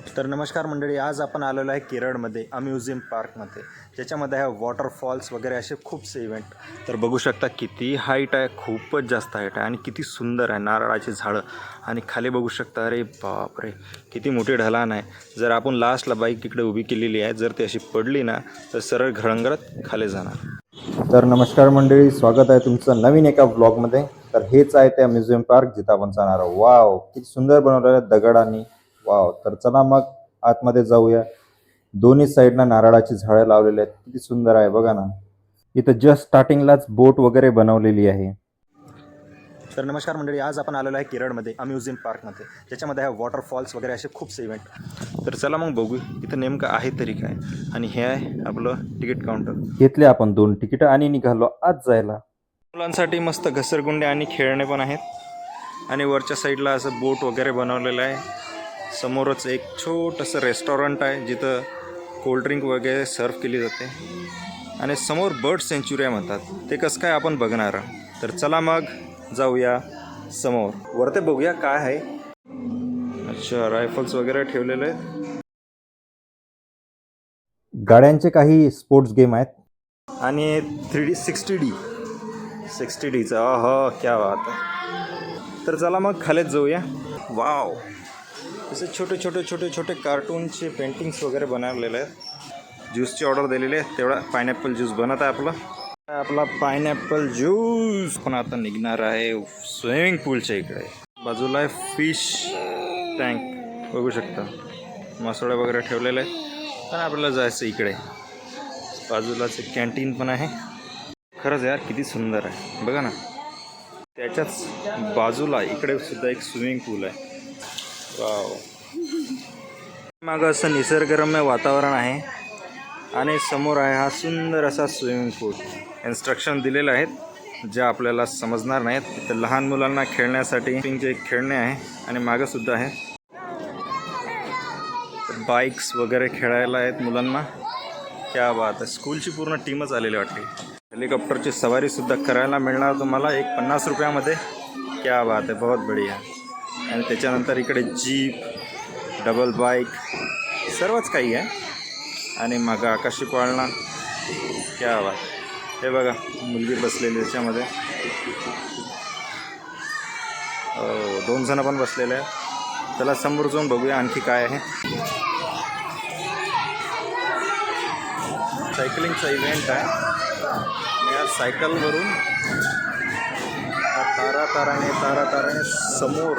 तर नमस्कार मंडळी, आज आपण आलेलो आहे केरळमध्ये अम्युझियम पार्कमध्ये, ज्याच्यामध्ये आहे वॉटरफॉल्स वगैरे असे खूपसे इव्हेंट. तर बघू शकता किती हाईट आहे, खूपच जास्त हाईट आहे आणि किती सुंदर आहे. नारळाची झाडं आणि खाली बघू शकता, अरे बापरे किती मोठी ढलान आहे. जर आपण लास्टला बाईक इकडे उभी केलेली आहे, जर ती अशी पडली ना तर सरळ घरंगळत खाली जाणार. तर नमस्कार मंडळी, स्वागत आहे तुमचं नवीन एका व्लॉगमध्ये. तर हेच आहे ते अम्युझियम पार्क जिथं आपण जाणार आहोत. वाव, किती सुंदर बनवलेलं आहे दगडांनी. वाव, तर चला मग आतमध्ये जाऊया. दोन्ही साईडला नारळाची झाडं लावलेली आहेत, किती सुंदर आहे बघा ना. इथं जस्ट स्टार्टिंगलाच बोट वगैरे बनवलेली आहे. तर नमस्कार मंडळी, आज आपण आलेलो आहे केरळमध्ये अम्युझियम पार्कमध्ये, ज्याच्यामध्ये आहे वॉटरफॉल्स वगैरे असे खूपसे इव्हेंट. तर चला मग बघू इथं नेमकं आहे तरी काय. आणि हे आहे आपलं तिकीट काउंटर. घेतले आपण 2 तिकीटं आणि निघालो आत जायला. मुलांसाठी मस्त घसरगुंडे आणि खेळणे पण आहेत. आणि वरच्या साईडला असं बोट वगैरे बनवलेलं आहे. समोरच एक छोटंसं रेस्टॉरंट आहे जिथं कोल्ड्रिंक वगैरे सर्व केली जाते. आणि समोर बर्ड सेंच्युरी म्हणतात, ते कसं काय आपण बघणार. तर चला मग जाऊया समोर, वरते बघूया काय आहे. अच्छा, रायफल्स वगैरे ठेवलेले आहेत. गाड्यांचे काही स्पोर्ट्स गेम आहेत. आणि 3D 60Dचा हो क्या बात आहे. तर चला मग खालीच जाऊया. वाव, असे छोटे छोटे छोटे छोटे कार्टूनचे पेंटिंग्स वगैरे बनवलेले आहेत. ज्यूसची ऑर्डर दिलेली आहे, तेवढा पायनॅपल ज्यूस बनत आहे आपला पायनॅपल ज्यूस. पण आता निघणार आहे स्विमिंग पूलच्या इकडे. बाजूला आहे फिश टँक, बघू शकता मासोळे वगैरे ठेवलेले आहेत. आणि आपल्याला जायचं इकडे. बाजूलाच एक कॅन्टीन पण आहे. खरंच यार किती सुंदर आहे बघा ना. त्याच्याच बाजूला इकडे सुद्धा एक स्विमिंग पूल आहे. वाव, मागं असं निसर्गरम्य वातावरण आहे. आणि समोर आहे हा सुंदर असा स्विमिंग पूल. इन्स्ट्रक्शन दिलेले आहेत जे आपल्याला समजणार नाहीत. इथं लहान मुलांना खेळण्यासाठी खेळणे आहे. आणि मागं सुद्धा आहे बाईक्स वगैरे खेळायला आहेत मुलांना. क्या बात आहे, स्कूलची पूर्ण टीमच आलेली वाटते. हेलिकॉप्टरची सवारीसुद्धा करायला मिळणार तुम्हाला 50 रुपयामध्ये. क्या बात आहे, बहुत बढिया. आणि त्याच्यानंतर इकडे जीप, डबल बाईक, सर्वच काही आहे. आणि मग आकाशी पाळणा, क्या बात. हे बघा मुलगी बसलेली त्याच्यामध्ये. 2 जण पण बसलेले आहे. त्याला समोर जाऊन बघूया आणखी काय आहे. सायकलिंगचा इव्हेंट आहे. आणि या सायकलवरून ताराताराने समोर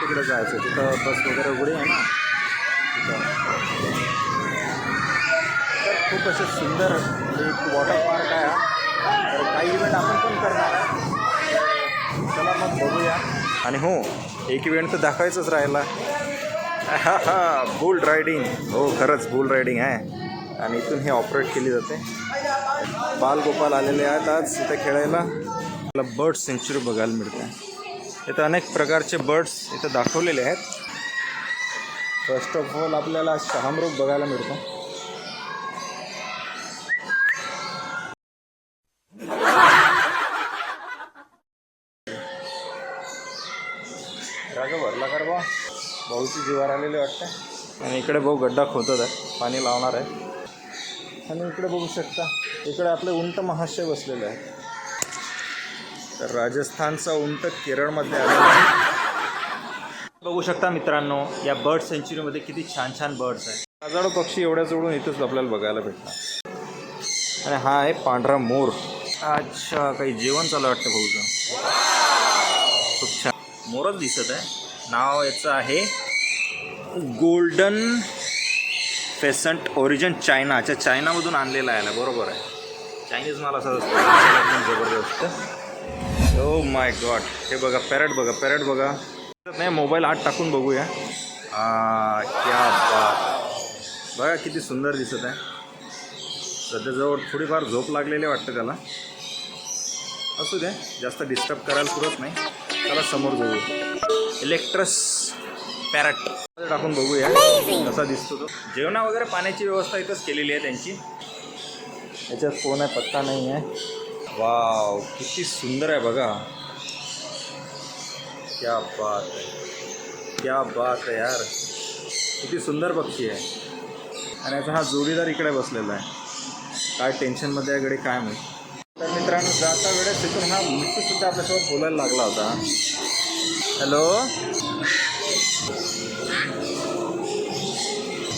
तिकडे जायचं. तिथं बस वगैरे उघडी आहे ना तिथं. तर खूप असे सुंदर एक वॉटर पार्क आहे. तर काही इव्हेंट आपण पण करणार आहे. चला मग बघूया. आणि हो, एक इव्हेंट तर दाखवायचंच राहिला. Boule riding. हो, खरंच बुल रायडिंग आहे. आणि इथून हे ऑपरेट केली जाते. बालगोपाल आलेले आहेत आज इथे खेळायला. मला बर्ड सेंच्युरी बघायला मिळते. इथं अनेक प्रकारचे बर्ड्स इथं दाखवलेले आहेत. फर्स्ट ऑफ ऑल आपल्याला शहामृग बघायला मिळतो. राजा भरला कर बा, भाऊची जीवार आलेली वाटते. आणि इकडे भाऊ गड्डा खोदत आहे, पाणी लावणार आहे. आणि इकडे बघू शकता, इकडे आपले उंट महाशय बसलेले आहे. तर राजस्थानचा उंट केरळमध्ये आलेला आहे. बघू शकता मित्रांनो, या बर्ड सेंच्युरीमध्ये किती छान छान बर्ड्स आहेत. हजारो पक्षी एवढ्या जवळून इथंच आपल्याला बघायला भेटणार. आणि हा आहे पांढरा मोर. अच्छा, काही जेवण चालू वाटतं भाऊचं. खूप छान मोरच दिसत आहे. नाव याचं आहे गोल्डन फेसंट, ओरिजिन चायना. अच्छा, चायनामधून आणलेला आहे. बरोबर आहे, चायनीज माल असा असतो एकदम जबरदस्त. ओ माय गॉड, हे बघा पॅरट बघा. नाही, मोबाईल आत टाकून बघूया. क्या बात, बघा किती सुंदर दिसत आहे. सध्याजवळ थोडीफार झोप लागलेली वाटतं त्याला. असू द्या, जास्त डिस्टर्ब करायला पुरत नाही. त्याला समोर जाऊ. इलेक्ट्रस पॅरट टाकून बघूया कसा दिसतो तो. जेवणा वगैरे पाण्याची व्यवस्था इथंच केलेली आहे त्यांची. याच्यात फोन आहे, पत्ता नाही आहे. वाव, किती सुंदर आहे बघा. क्या बात है यार. किती सुंदर पक्षी आहे. आणि याचा हा जोडीदार इकडे बसलेला आहे. काय टेन्शनमध्ये आहे इकडे काय माहिती. तर मित्रांनो, जाता वेळेस तिथून हा मिठूसुद्धा आपल्यासोबत बोलायला लागला होता. हॅलो,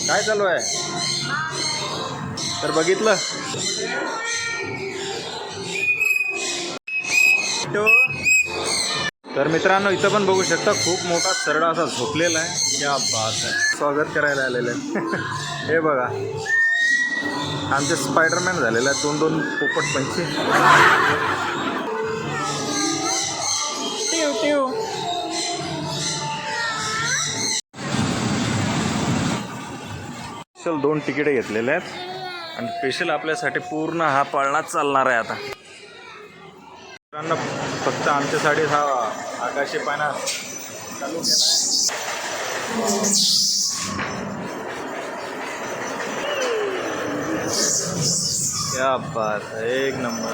काय चालू आहे? तर बघितलं तर मित्रांनो, इथं पण बघू शकता खूप मोठा सरडा असा झोपलेला आहे. क्या बात आहे. स्वागत करायला आलेलं आहे. हे बघा, आमचे स्पायडरमॅन झालेला आहे. 2-2 पोपट पंछी. टिव टिव. स्पेशल 2 तिकीटे घेतलेले आहेत आणि स्पेशल आपल्यासाठी पूर्ण हा पाळणा चालणार आहे. आता मित्रांनो, फक्त आमच्यासाठी हा आकाशी पाळणा चालू केला. क्या बात है, एक नंबर.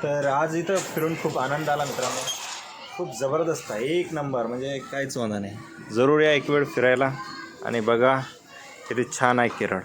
तर आज इथं फिरून खूप आनंद आला मित्रांनो. खूप जबरदस्त आहे, एक नंबर, म्हणजे काहीच होणार नाही. जरूर या एक वेळ फिरायला आणि बघा किती छान आहे केरळ.